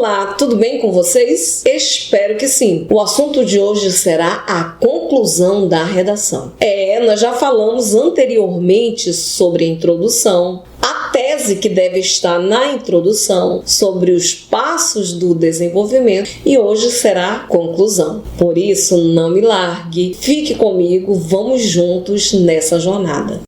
Olá, tudo bem com vocês? Espero que sim. O assunto de hoje será a conclusão da redação. Nós já falamos anteriormente sobre a introdução, a tese que deve estar na introdução, sobre os passos do desenvolvimento e hoje será a conclusão. Por isso, não me largue, fique comigo, vamos juntos nessa jornada.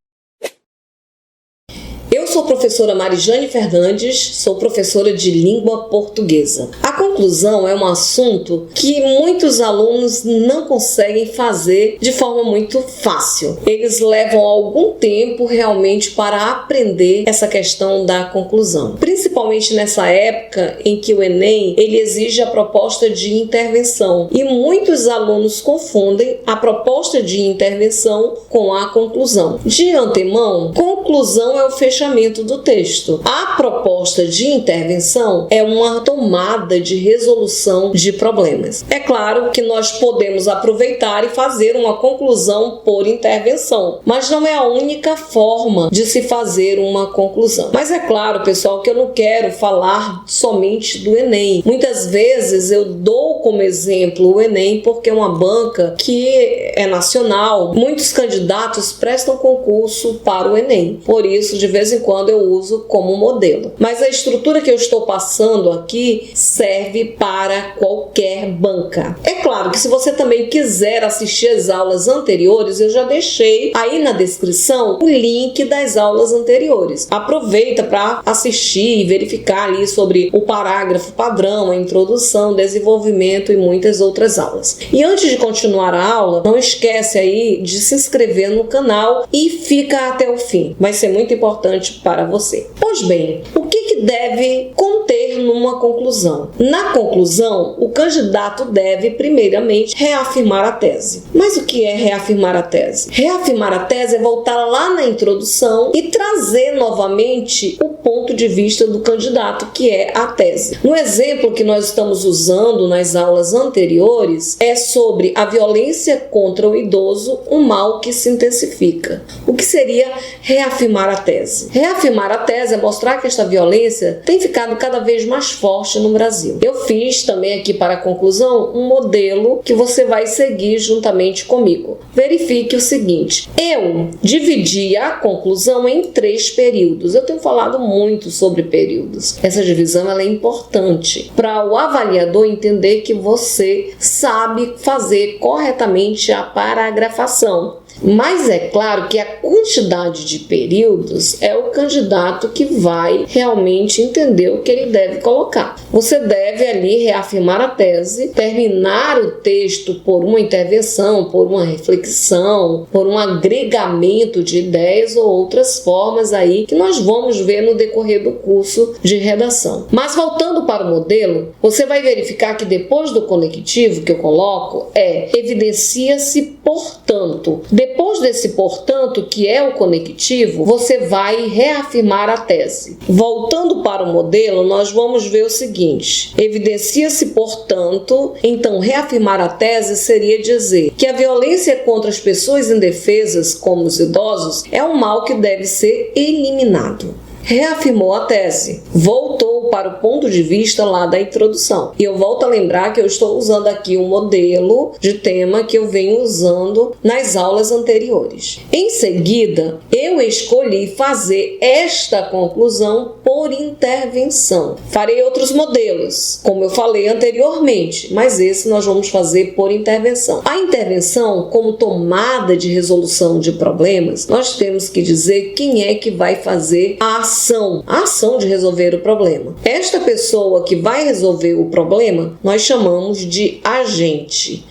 Eu sou a professora Marijane Fernandes, sou professora de língua portuguesa. A conclusão é um assunto que muitos alunos não conseguem fazer de forma muito fácil. Eles levam algum tempo realmente para aprender essa questão da conclusão. Principalmente nessa época em que o Enem ele exige a proposta de intervenção. E muitos alunos confundem a proposta de intervenção com a conclusão. De antemão, conclusão é o fechamento do texto. A proposta de intervenção é uma tomada de resolução de problemas. É claro que nós podemos aproveitar e fazer uma conclusão por intervenção, mas não é a única forma de se fazer uma conclusão. Mas é claro, pessoal, que eu não quero falar somente do Enem. Muitas vezes eu dou como exemplo o Enem porque é uma banca que é nacional. Muitos candidatos prestam concurso para o Enem. Por isso, de vez em quando eu uso como modelo. Mas a estrutura que eu estou passando aqui serve para qualquer banca. É claro que se você também quiser assistir as aulas anteriores, eu já deixei aí na descrição o link das aulas anteriores. Aproveita para assistir e verificar ali sobre o parágrafo padrão, a introdução, desenvolvimento e muitas outras aulas. E antes de continuar a aula, não esquece aí de se inscrever no canal e fica até o fim. Vai ser muito importante para você. Pois bem, o que deve conter numa conclusão? Na conclusão, o candidato deve, primeiramente, reafirmar a tese. Mas o que é reafirmar a tese? Reafirmar a tese é voltar lá na introdução e trazer novamente o ponto de vista do candidato, que é a tese. No exemplo que nós estamos usando nas aulas anteriores, é sobre a violência contra o idoso, um mal que se intensifica. O que seria reafirmar a tese? Reafirmar a tese é mostrar que esta violência tem ficado cada vez mais forte no Brasil. Eu fiz também aqui para a conclusão um modelo que você vai seguir juntamente comigo. Verifique o seguinte: eu dividi a conclusão em 3 períodos. Eu tenho falado muito sobre períodos. Essa divisão ela é importante para o avaliador entender que você sabe fazer corretamente a paragrafação. Mas é claro que a quantidade de períodos é o candidato que vai realmente entender o que ele deve colocar. Você deve ali reafirmar a tese, terminar o texto por uma intervenção, por uma reflexão, por um agregamento de ideias ou outras formas aí que nós vamos ver no decorrer do curso de redação. Mas voltando para o modelo, você vai verificar que depois do conectivo que eu coloco evidencia-se portanto. Depois desse portanto, que é o conectivo, você vai reafirmar a tese. Voltando para o modelo, nós vamos ver o seguinte: evidencia-se, portanto, então reafirmar a tese seria dizer que a violência contra as pessoas indefesas, como os idosos, é um mal que deve ser eliminado. Reafirmou a tese, voltou para o ponto de vista lá da introdução. E eu volto a lembrar que eu estou usando aqui um modelo de tema que eu venho usando nas aulas anteriores. Em seguida, eu escolhi fazer esta conclusão por intervenção. Farei outros modelos, como eu falei anteriormente, mas esse nós vamos fazer por intervenção. A intervenção, como tomada de resolução de problemas, nós temos que dizer quem é que vai fazer a ação de resolver o problema. Esta pessoa que vai resolver o problema, nós chamamos de agente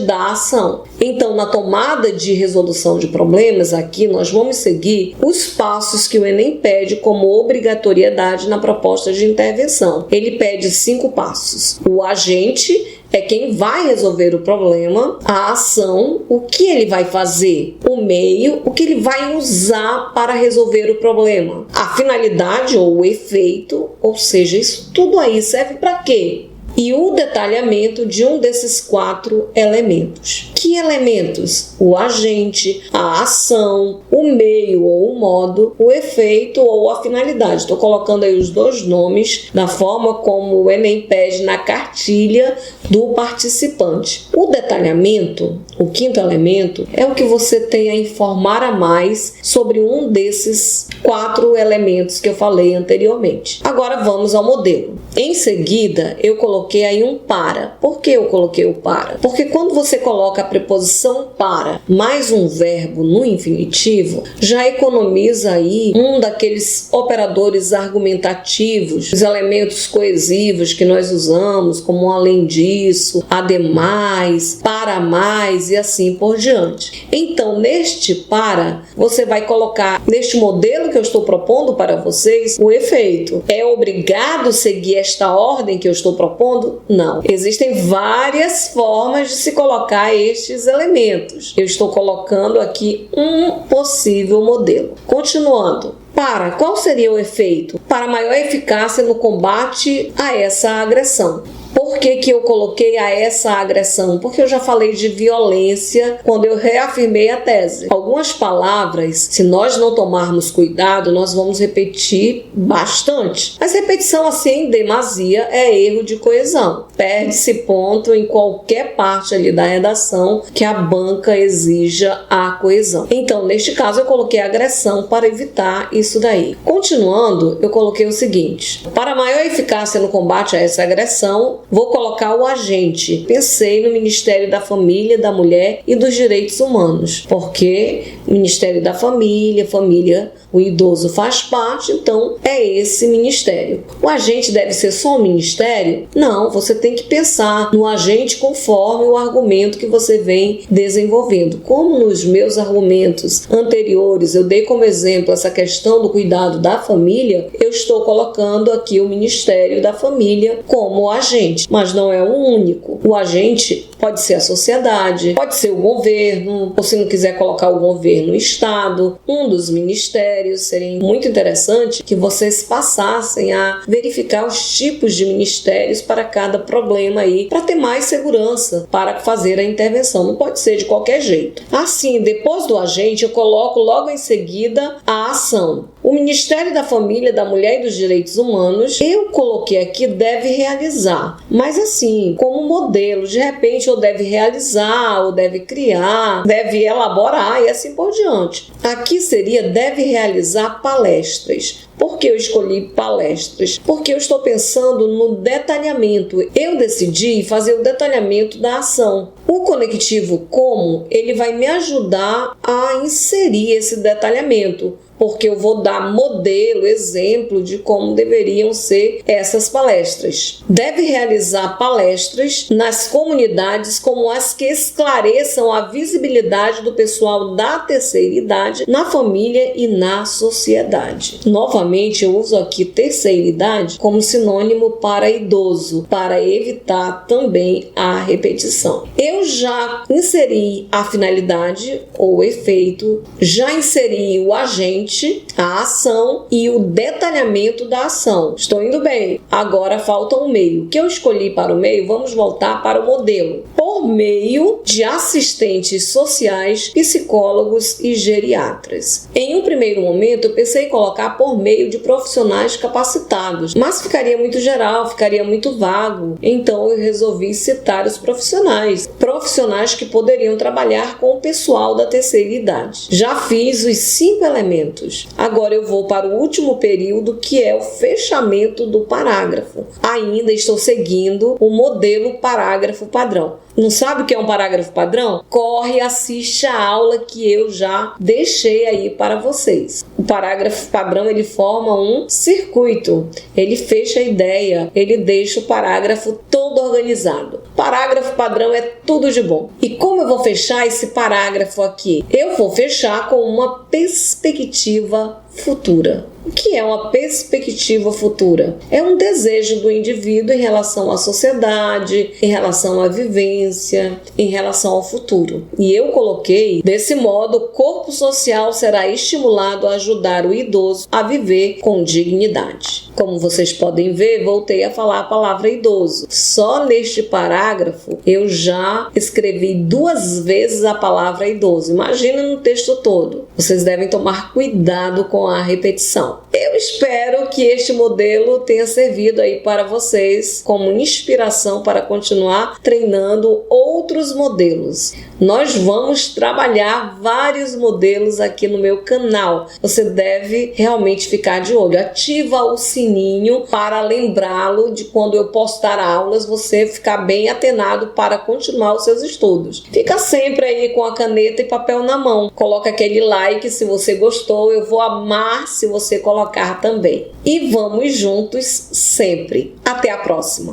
da ação. Então, na tomada de resolução de problemas, aqui nós vamos seguir os passos que o Enem pede como obrigatoriedade na proposta de intervenção. Ele pede 5 passos. O agente é quem vai resolver o problema, a ação, o que ele vai fazer, o meio, o que ele vai usar para resolver o problema, a finalidade ou o efeito, ou seja, isso tudo aí serve para quê? e o detalhamento de um desses 4 elementos. Que elementos? O agente, a ação, o meio ou o modo, o efeito ou a finalidade. Estou colocando aí os 2 nomes da forma como o Enem pede na cartilha do participante. O detalhamento, o 5º elemento, é o que você tem a informar a mais sobre um desses 4 elementos que eu falei anteriormente. Agora vamos ao modelo. Em seguida, eu coloquei aí um para. Por que eu coloquei o para? Porque quando você coloca a preposição para mais um verbo no infinitivo, já economiza aí um daqueles operadores argumentativos, os elementos coesivos que nós usamos, como além disso, ademais, para mais e assim por diante. Então, neste para, você vai colocar, neste modelo que eu estou propondo para vocês, o efeito. É obrigado seguir esta ordem que eu estou propondo? Não. Existem várias formas de se colocar estes elementos. Eu estou colocando aqui um possível modelo. Continuando. Para, qual seria o efeito? Para maior eficácia no combate a essa agressão. Por que eu coloquei a essa agressão? Porque eu já falei de violência quando eu reafirmei a tese. Algumas palavras, se nós não tomarmos cuidado, nós vamos repetir bastante. Mas repetição assim em demasia é erro de coesão. Perde-se ponto em qualquer parte ali da redação que a banca exija a coesão. Então, neste caso, eu coloquei agressão para evitar isso daí. Continuando, eu coloquei o seguinte. Para maior eficácia no combate a essa agressão, vou colocar o agente. Pensei no Ministério da Família, da Mulher e dos Direitos Humanos, porque Ministério da Família, o idoso faz parte, então é esse ministério. O agente deve ser só um ministério? Não, você tem que pensar no agente conforme o argumento que você vem desenvolvendo. Como nos meus argumentos anteriores eu dei como exemplo essa questão do cuidado da família, eu estou colocando aqui o Ministério da Família como agente, mas não é o único. O agente pode ser a sociedade, pode ser o governo, ou se não quiser colocar o governo, o Estado, um dos ministérios. Seria muito interessante que vocês passassem a verificar os tipos de ministérios para cada problema aí, para ter mais segurança para fazer a intervenção. Não pode ser de qualquer jeito. Assim, depois do agente, eu coloco logo em seguida a ação. O Ministério da Família, da Mulher e dos Direitos Humanos, eu coloquei aqui deve realizar, mas assim, como modelo, de repente ou deve realizar, ou deve criar, deve elaborar e assim por diante. Aqui seria deve realizar palestras. Por que eu escolhi palestras? Porque eu estou pensando no detalhamento. Eu decidi fazer o detalhamento da ação. O conectivo como, ele vai me ajudar a inserir esse detalhamento, porque eu vou dar modelo, exemplo de como deveriam ser essas palestras. Deve realizar palestras nas comunidades como as que esclareçam a visibilidade do pessoal da terceira idade na família e na sociedade. Novamente, eu uso aqui terceira idade como sinônimo para idoso, para evitar também a repetição. Eu já inseri a finalidade ou efeito, já inseri o agente, a ação e o detalhamento da ação. Estou indo bem. Agora falta o meio. O que eu escolhi para o meio? Vamos voltar para o modelo. Por meio de assistentes sociais, psicólogos e geriatras. Em um primeiro momento, eu pensei em colocar por meio de profissionais capacitados, mas ficaria muito geral, ficaria muito vago. Então, eu resolvi citar os profissionais que poderiam trabalhar com o pessoal da terceira idade. Já fiz os 5 elementos. Agora eu vou para o último período, que é o fechamento do parágrafo. Ainda estou seguindo o modelo parágrafo padrão. Não sabe o que é um parágrafo padrão? Corre e assiste a aula que eu já deixei aí para vocês. O parágrafo padrão, ele forma um circuito. Ele fecha a ideia, ele deixa o parágrafo todo organizado. Parágrafo padrão é tudo de bom. E como eu vou fechar esse parágrafo aqui? Eu vou fechar com uma perspectiva futura. O que é uma perspectiva futura? É um desejo do indivíduo em relação à sociedade, em relação à vivência, em relação ao futuro. E eu coloquei, desse modo, o corpo social será estimulado a ajudar o idoso a viver com dignidade. Como vocês podem ver, voltei a falar a palavra idoso. Só neste parágrafo eu já escrevi 2 vezes a palavra idoso. Imagina no texto todo. Vocês devem tomar cuidado com a repetição. Eu espero que este modelo tenha servido aí para vocês como inspiração para continuar treinando outros modelos. Nós vamos trabalhar vários modelos aqui no meu canal. Você deve realmente ficar de olho. Ativa o sininho para lembrá-lo de quando eu postar aulas, você ficar bem atenado para continuar os seus estudos. Fica sempre aí com a caneta e papel na mão. Coloca aquele like se você gostou. Eu vou amar se você colocar também. E vamos juntos sempre. Até a próxima!